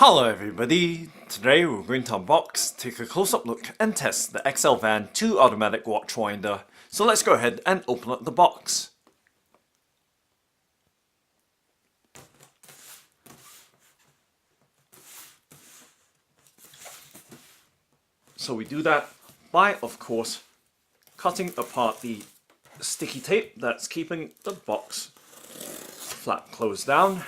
Hello everybody! Today we're going to unbox, take a close-up look and test the Excelvan 2 automatic watch winder. So let's go ahead and open up the box. So we do that by, of course, cutting apart the sticky tape that's keeping the box flap closed down.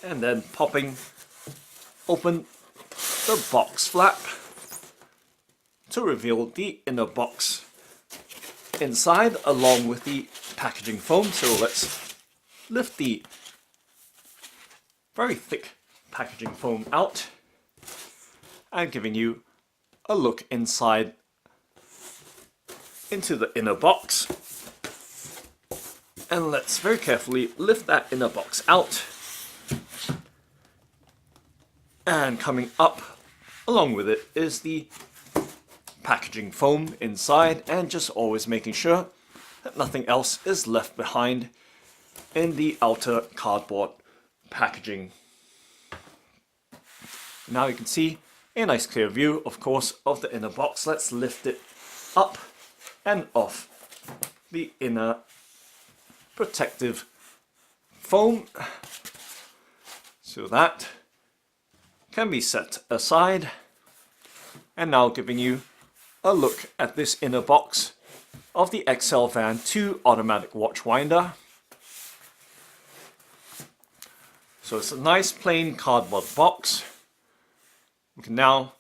And then popping open the box flap to reveal the inner box inside along with the packaging foam. So let's lift the very thick packaging foam out and giving you a look inside into the inner box. And let's very carefully lift that inner box out. And coming up along with it is the packaging foam inside, and just always making sure that nothing else is left behind in the outer cardboard packaging. Now you can see a nice clear view, of course, of the inner box. Let's lift it up and off the inner protective foam so that can be set aside. And now giving you a look at this inner box of the Excelvan 2 automatic watch winder. So it's a nice plain cardboard box. We can now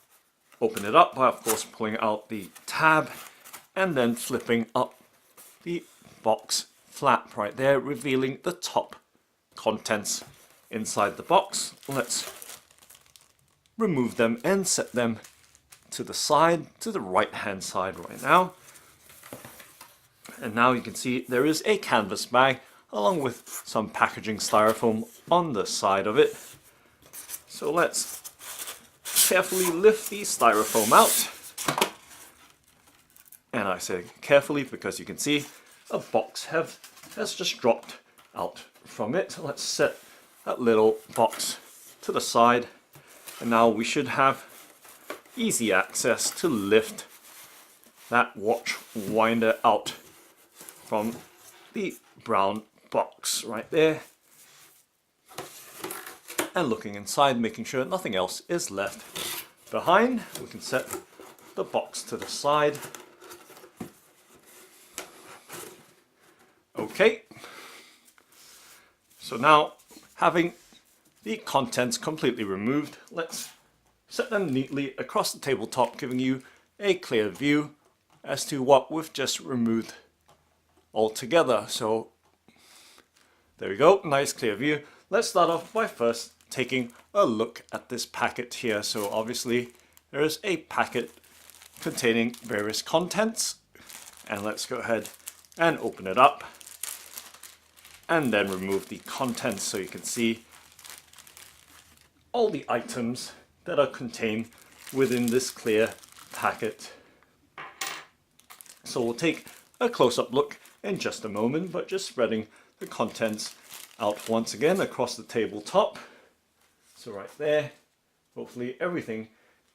open it up by, of course, pulling out the tab and then flipping up the box flap right there, revealing the top contents inside the box. Let's remove them and set them to the side, to the right hand side right now. And now you can see there is a canvas bag along with some packaging styrofoam on the side of it. So let's carefully lift the styrofoam out. And I say carefully because you can see a box has just dropped out from it. Let's set that little box to the side. And now we should have easy access to lift that watch winder out from the brown box right there. And looking inside, making sure nothing else is left behind. We can set the box to the side. Okay. So now, having the contents completely removed, let's set them neatly across the tabletop, giving you a clear view as to what we've just removed altogether. So there we go, nice clear view. Let's start off by first taking a look at this packet here. So obviously there is a packet containing various contents, and let's go ahead and open it up and then remove the contents so you can see all the items that are contained within this clear packet. So we'll take a close-up look in just a moment, but just spreading the contents out once again across the tabletop. So right there, hopefully everything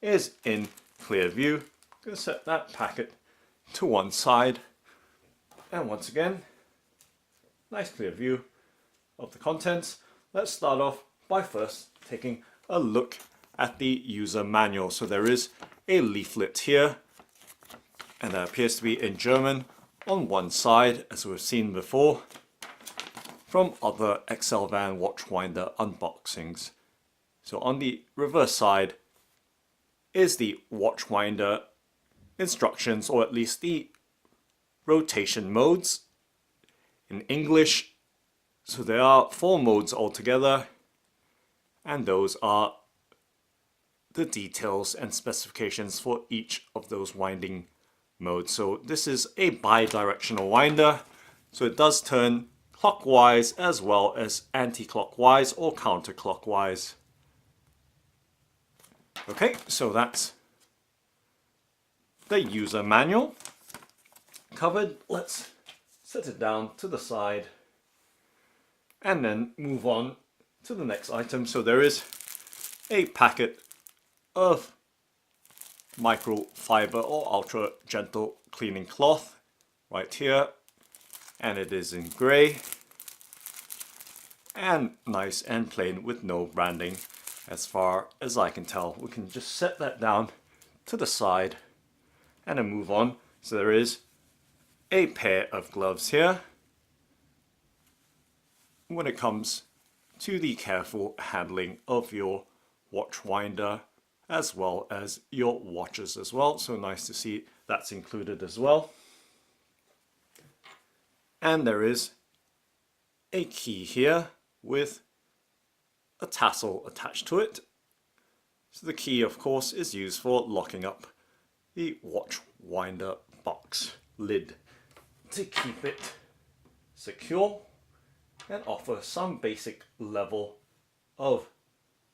is in clear view. I'm going to set that packet to one side, and once again, nice clear view of the contents. Let's start off by first taking a look at the user manual. So there is a leaflet here, and that appears to be in German on one side, as we've seen before from other Excelvan watch winder unboxings. So on the reverse side is the watch winder instructions, or at least the rotation modes in English. So there are 4 modes altogether, and those are the details and specifications for each of those winding modes. So this is a bidirectional winder, so it does turn clockwise as well as anti-clockwise or counterclockwise. Okay, so that's the user manual covered. Let's set it down to the side and then move on to the next item. So there is a packet of microfiber or ultra gentle cleaning cloth right here, and it is in grey and nice and plain with no branding as far as I can tell. We can just set that down to the side and then move on. So there is a pair of gloves here when it comes to the careful handling of your watch winder as well as your watches as well. So nice to see that's included as well. And there is a key here with a tassel attached to it. So the key, of course, is used for locking up the watch winder box lid to keep it secure and offer some basic level of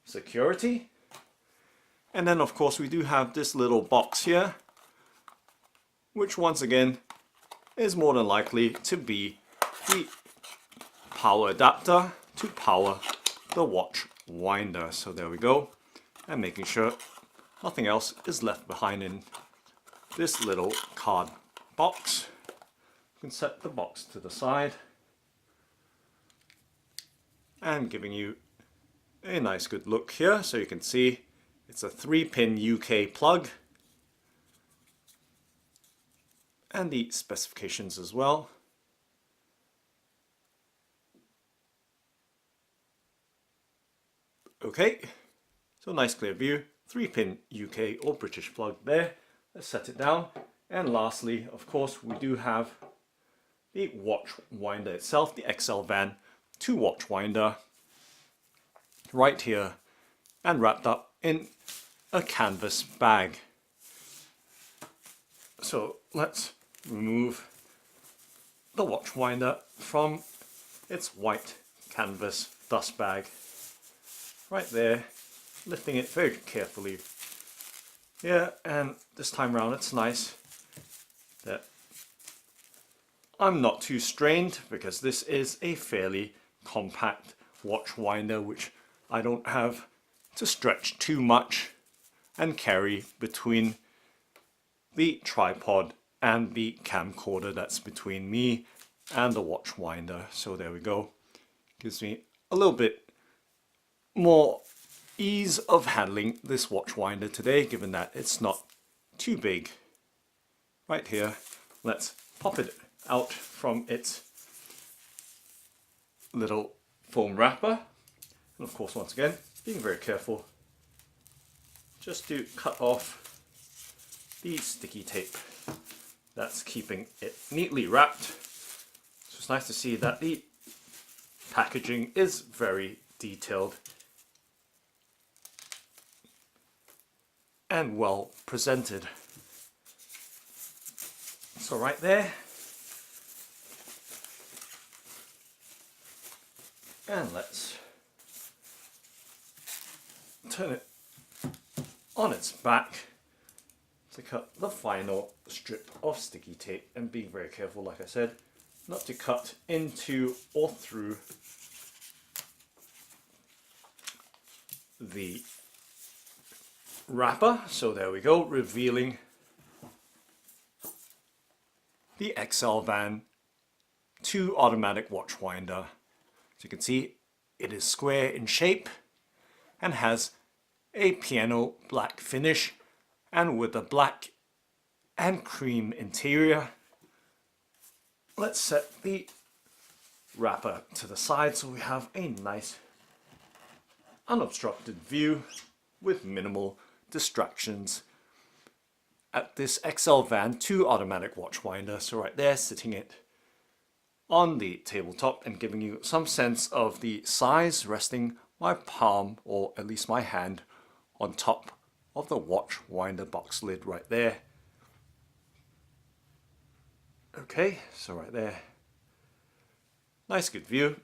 security. And then of course we do have this little box here, which once again is more than likely to be the power adapter to power the watch winder. So there we go, and making sure nothing else is left behind in this little card box. You can set the box to the side and giving you a nice good look here. So you can see it's a 3-pin UK plug and the specifications as well. Okay, so nice clear view, 3-pin UK or British plug there. Let's set it down. And lastly, of course, we do have the watch winder itself, the Excelvan 2 watch winder right here and wrapped up in a canvas bag. So let's remove the watch winder from its white canvas dust bag right there, lifting it very carefully. Yeah, and this time around it's nice that I'm not too strained because this is a fairly compact watch winder which I don't have to stretch too much and carry between the tripod and the camcorder that's between me and the watch winder. So there we go. Gives me a little bit more ease of handling this watch winder today, given that it's not too big. Right here, let's pop it out from its little foam wrapper. And of course, once again, being very careful just to cut off the sticky tape that's keeping it neatly wrapped. So it's nice to see that the packaging is very detailed and well presented. So right there, and let's turn it on its back to cut the final strip of sticky tape, and being very careful, like I said, not to cut into or through the wrapper. So there we go, revealing the Excelvan 2 automatic watch winder. As you can see, it is square in shape and has a piano black finish and with a black and cream interior. Let's set the wrapper to the side so we have a nice unobstructed view with minimal distractions at this Excelvan 2 automatic watch winder. So right there, sitting it on the tabletop and giving you some sense of the size, resting my palm, or at least my hand, on top of the watch winder box lid right there. Okay, so right there, nice good view.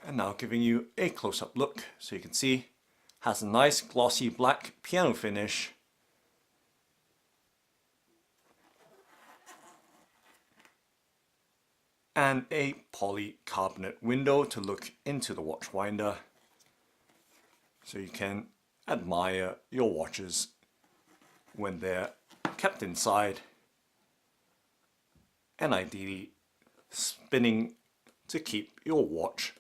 And now giving you a close-up look so you can see, has a nice glossy black piano finish. and a polycarbonate window to look into the watch winder, so you can admire your watches when they're kept inside, and ideally spinning to keep your watch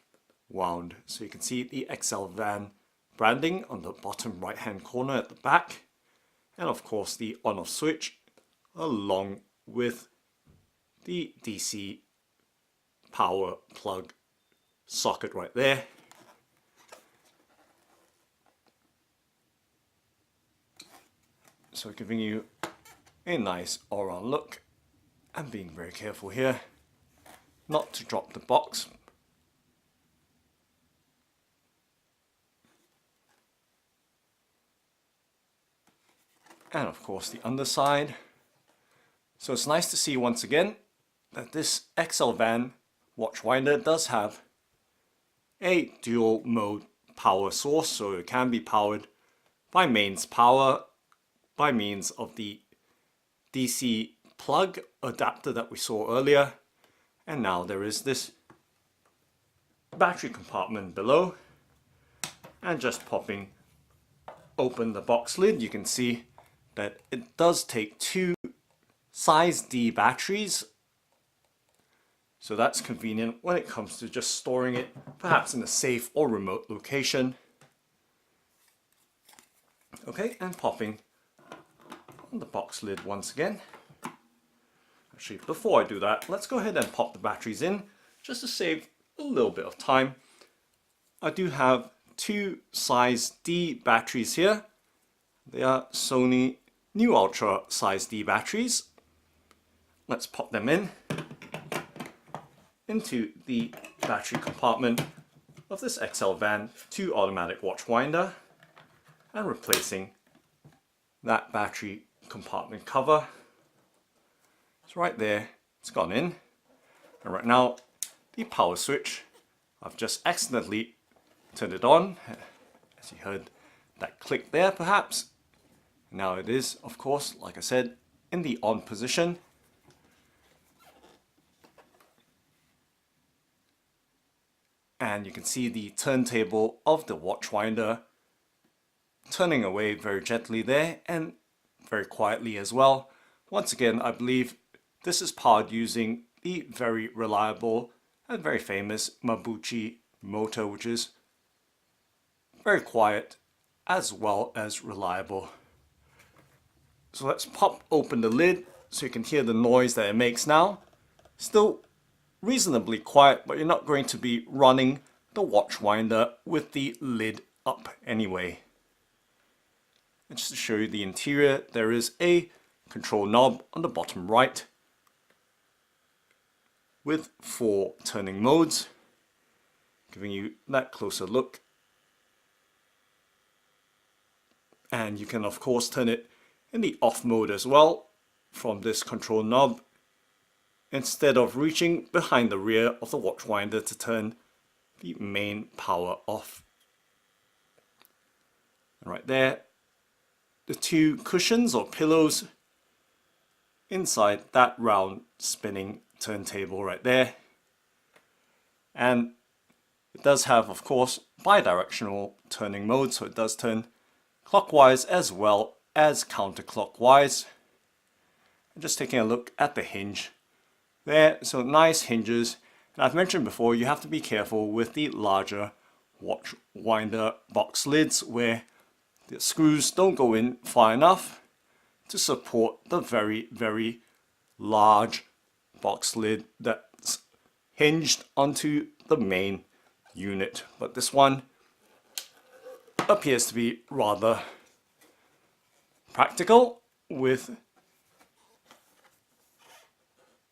wound. So you can see the Excelvan branding on the bottom right hand corner at the back, and of course the on off switch along with the DC power plug socket right there. So giving you a nice all-round look, and being very careful here not to drop the box. And of course the underside. So it's nice to see once again that this Excelvan watch winder does have a dual mode power source, so it can be powered by mains power by means of the DC plug adapter that we saw earlier, and now there is this battery compartment below. And just popping open the box lid, you can see that it does take two size D batteries, so that's convenient when it comes to just storing it perhaps in a safe or remote location. Okay, and popping on the box lid once again. Actually, before I do that, let's go ahead and pop the batteries in just to save a little bit of time. I do have two size D batteries here. They are Sony New Ultra size D batteries. Let's pop them into the battery compartment of this Excelvan 2 automatic watch winder, and replacing that battery compartment cover. So right there, it's gone in. And right now, the power switch, I've just accidentally turned it on, as you heard that click there perhaps. Now it is, of course, like I said, in the on position. And you can see the turntable of the watch winder turning away very gently there, and very quietly as well. Once again, I believe this is powered using the very reliable and very famous Mabuchi motor, which is very quiet as well as reliable. So let's pop open the lid so you can hear the noise that it makes now. Still reasonably quiet, but you're not going to be running the watch winder with the lid up anyway. And just to show you the interior, there is a control knob on the bottom right with 4 turning modes, giving you that closer look. And you can of course turn it in the off mode as well from this control knob, instead of reaching behind the rear of the watch winder to turn the main power off. And right there, the 2 cushions or pillows inside that round spinning turntable right there. And it does have, of course, bidirectional turning mode, so it does turn clockwise as well as counterclockwise. And just taking a look at the hinge there, so nice hinges. And I've mentioned before, you have to be careful with the larger watch winder box lids where the screws don't go in far enough to support the very, very large box lid that's hinged onto the main unit. But this one appears to be rather practical with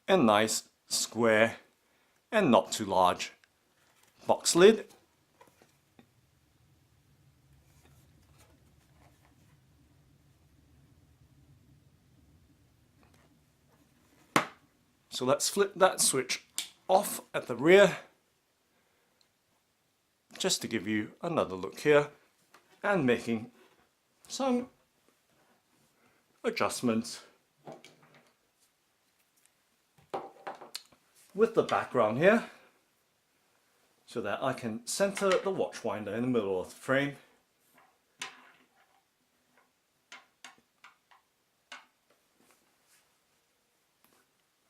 a nice square and not too large box lid. So let's flip that switch off at the rear, just to give you another look here, and making some adjustments with the background here so that I can center the watch winder in the middle of the frame.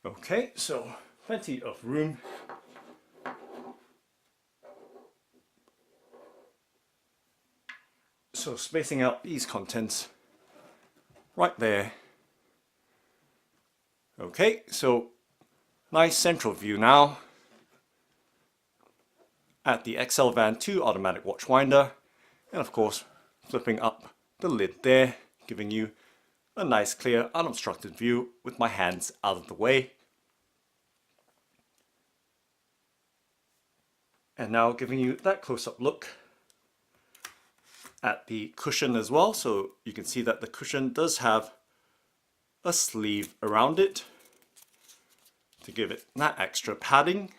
Okay, so plenty of room. So spacing out these contents right there. Okay, so nice central view now at the Excelvan 2 automatic watch winder, and of course flipping up the lid there, giving you a nice clear unobstructed view with my hands out of the way. And now giving you that close-up look at the cushion as well, so you can see that the cushion does have a sleeve around it to give it that extra padding.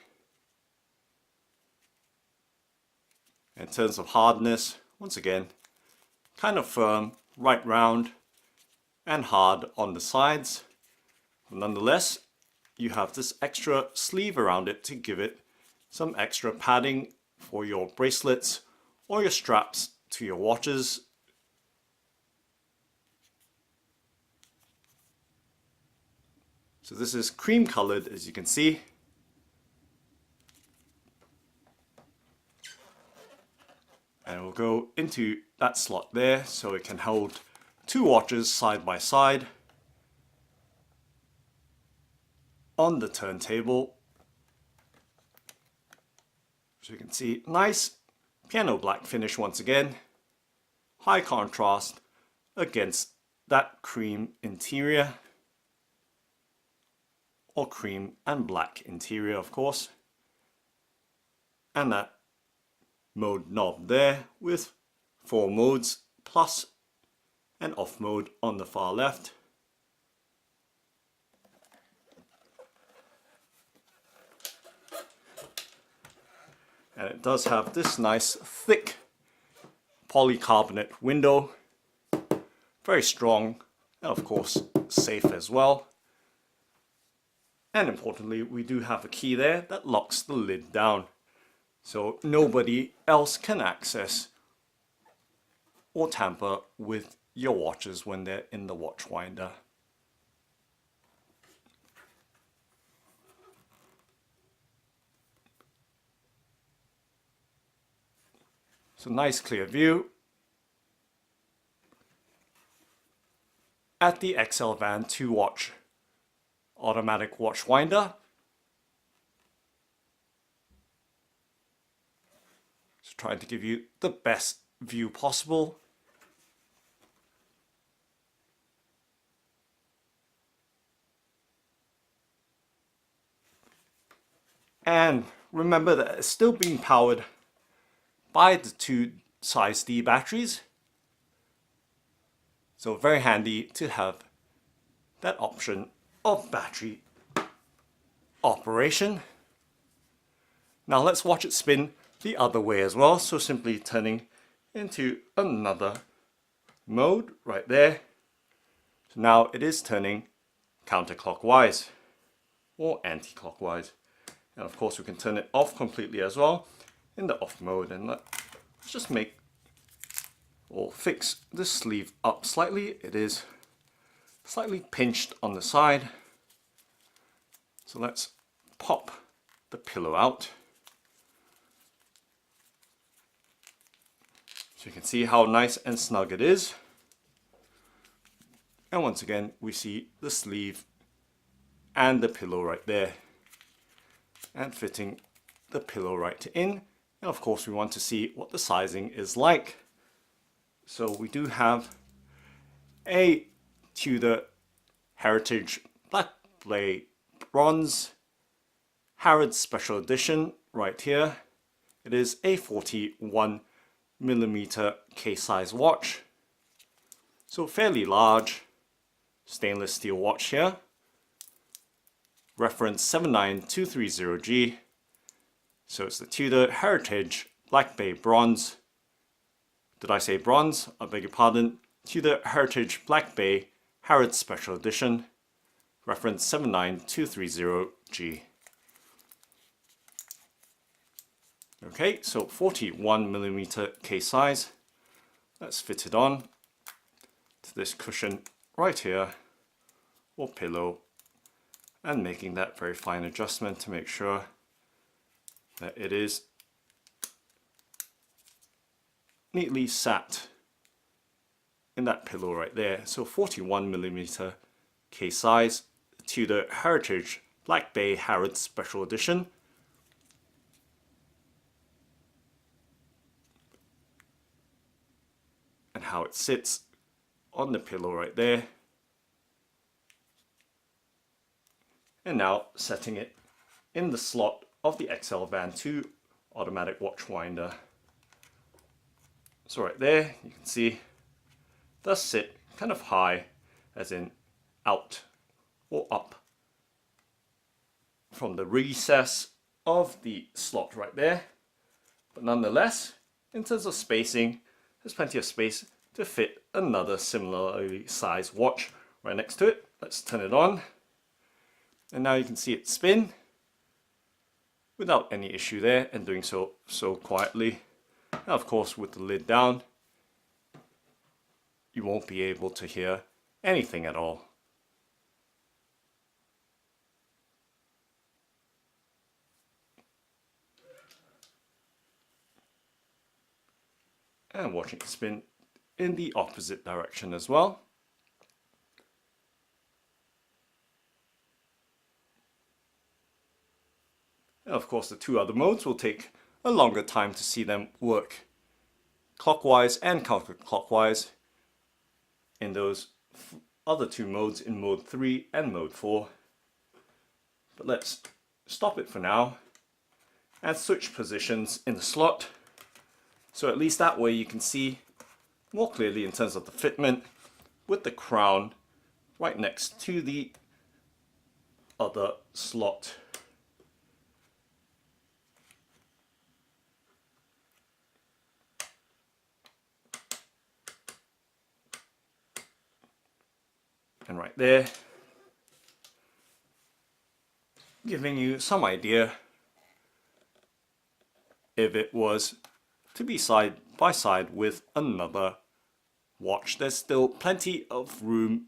In terms of hardness, once again, kind of firm, right round, and hard on the sides. But nonetheless, you have this extra sleeve around it to give it some extra padding for your bracelets or your straps to your watches. So this is cream colored, as you can see. And we'll go into that slot there so it can hold two watches side by side on the turntable. So you can see nice piano black finish once again, high contrast against that cream interior, or cream and black interior of course, and that mode knob there with 4 modes plus an off mode on the far left. And it does have this nice thick polycarbonate window, very strong and of course safe as well. And importantly, we do have a key there that locks the lid down, so nobody else can access or tamper with your watches when they're in the watch winder. So nice clear view at the Excelvan 2 watch automatic watch winder. Just trying to give you the best view possible. And remember that it's still being powered by the 2 size D batteries. So very handy to have that option of battery operation. Now let's watch it spin the other way as well. So simply turning into another mode right there. So now it is turning counterclockwise or anti-clockwise. And of course we can turn it off completely as well in the off mode. And let's just make or fix the sleeve up slightly. It is slightly pinched on the side. So let's pop the pillow out. So you can see how nice and snug it is. And once again, we see the sleeve and the pillow right there. And fitting the pillow right in. And of course we want to see what the sizing is like. So we do have a Tudor Heritage Black Bay Bronze Harrods Special Edition right here. It is a 41mm case size watch. So fairly large stainless steel watch here. Reference 79230G. So it's the Tudor Heritage Black Bay Bronze. Did I say bronze? I beg your pardon. Tudor Heritage Black Bay Harrods Special Edition. Reference 79230G. Okay, so 41mm case size. Let's fit it on to this cushion right here, or pillow, and making that very fine adjustment to make sure that it is neatly sat in that pillow right there. So 41mm case size, Tudor Heritage Black Bay Harrods Special Edition. And how it sits on the pillow right there. And now setting it in the slot of the Excelvan 2 automatic watch winder. So right there, you can see it does sit kind of high, as in out or up from the recess of the slot right there. But nonetheless, in terms of spacing, there's plenty of space to fit another similarly sized watch right next to it. Let's turn it on. And now you can see it spin without any issue there, and doing so quietly. Now, of course, with the lid down, you won't be able to hear anything at all. And watching it spin in the opposite direction as well. And of course, the two other modes will take a longer time to see them work clockwise and counterclockwise in those other two modes, in mode 3 and mode 4. But let's stop it for now and switch positions in the slot, so at least that way you can see more clearly in terms of the fitment, with the crown right next to the other slot. And right there, giving you some idea if it was to be side by side with another watch. There's still plenty of room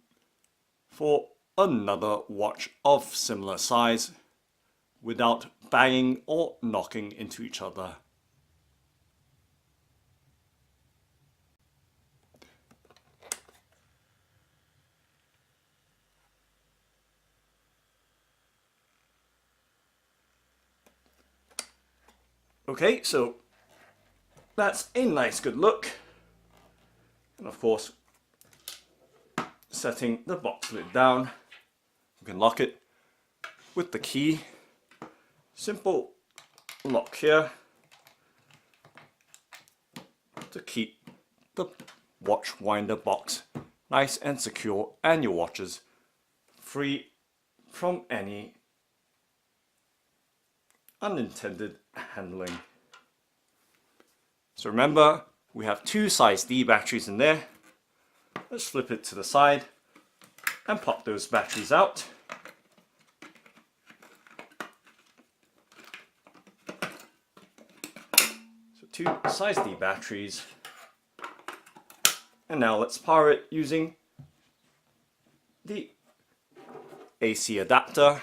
for another watch of similar size without banging or knocking into each other. Okay, so that's a nice good look. And of course, setting the box lid down, you can lock it with the key. Simple lock here to keep the watch winder box nice and secure, and your watches free from any unintended handling. So remember, we have two size D batteries in there. Let's flip it to the side and pop those batteries out. So two size D batteries. And now let's power it using the AC adapter.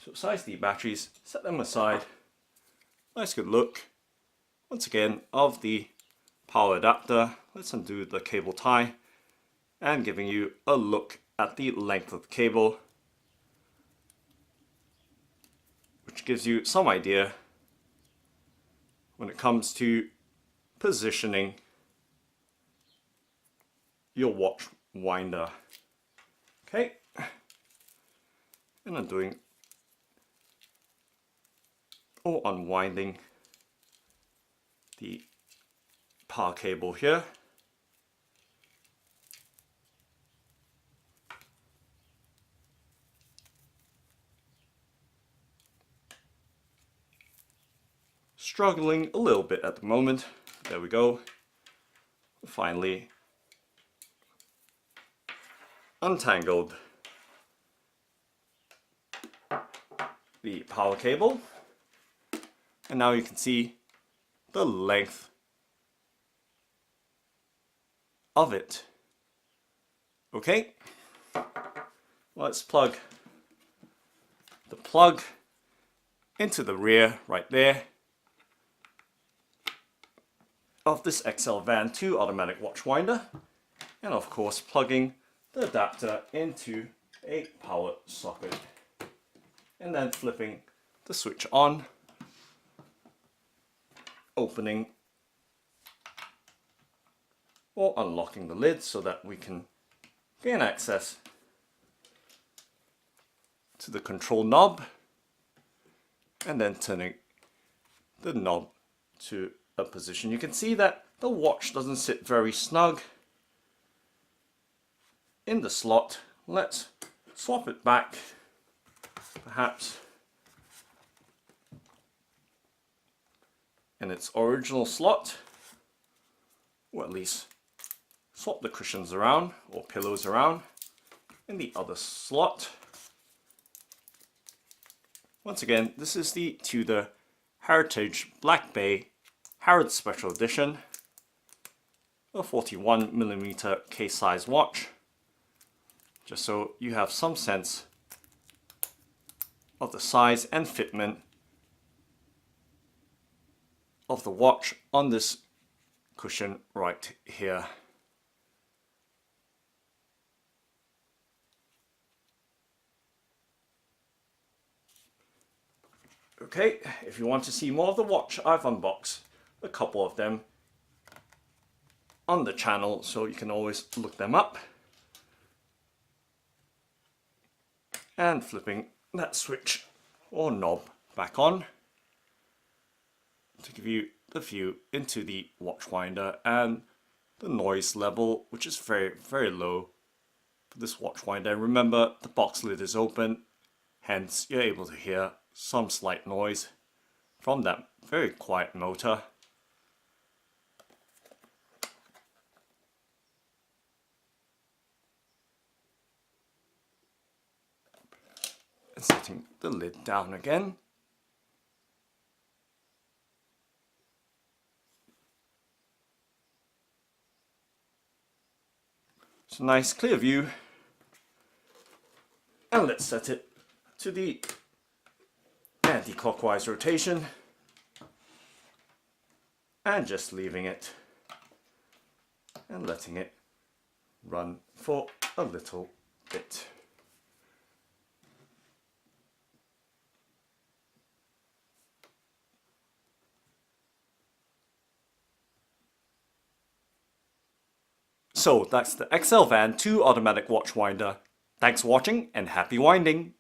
So size D batteries, set them aside. Nice good look, once again, of the power adapter. Let's undo the cable tie and giving you a look at the length of the cable, which gives you some idea when it comes to positioning your watch winder. Okay, and undoing or unwinding the power cable here. Struggling a little bit at the moment. There we go. Finally untangled the power cable. And now you can see the length of it. Okay, let's plug the plug into the rear right there of this Excelvan 2 automatic watch winder, and of course plugging the adapter into a power socket, and then flipping the switch on, opening or unlocking the lid so that we can gain access to the control knob, and then turning the knob to a position. You can see that the watch doesn't sit very snug in the slot. Let's swap it back, perhaps in its original slot, or at least swap the cushions around or pillows around in the other slot. Once again, this is the Tudor Heritage Black Bay Harrods Special Edition, a 41mm case size watch, just so you have some sense of the size and fitment of the watch on this cushion right here. Okay, if you want to see more of the watch, I've unboxed a couple of them on the channel, so you can always look them up. And flipping that switch or knob back on to give you the view into the watch winder and the noise level, which is very, very low for this watch winder. Remember, the box lid is open, hence you're able to hear some slight noise from that very quiet motor. And setting the lid down again. It's a nice clear view. And let's set it to the anti-clockwise rotation and just leaving it and letting it run for a little bit. So that's the Excelvan 2 automatic watch winder. Thanks for watching and happy winding!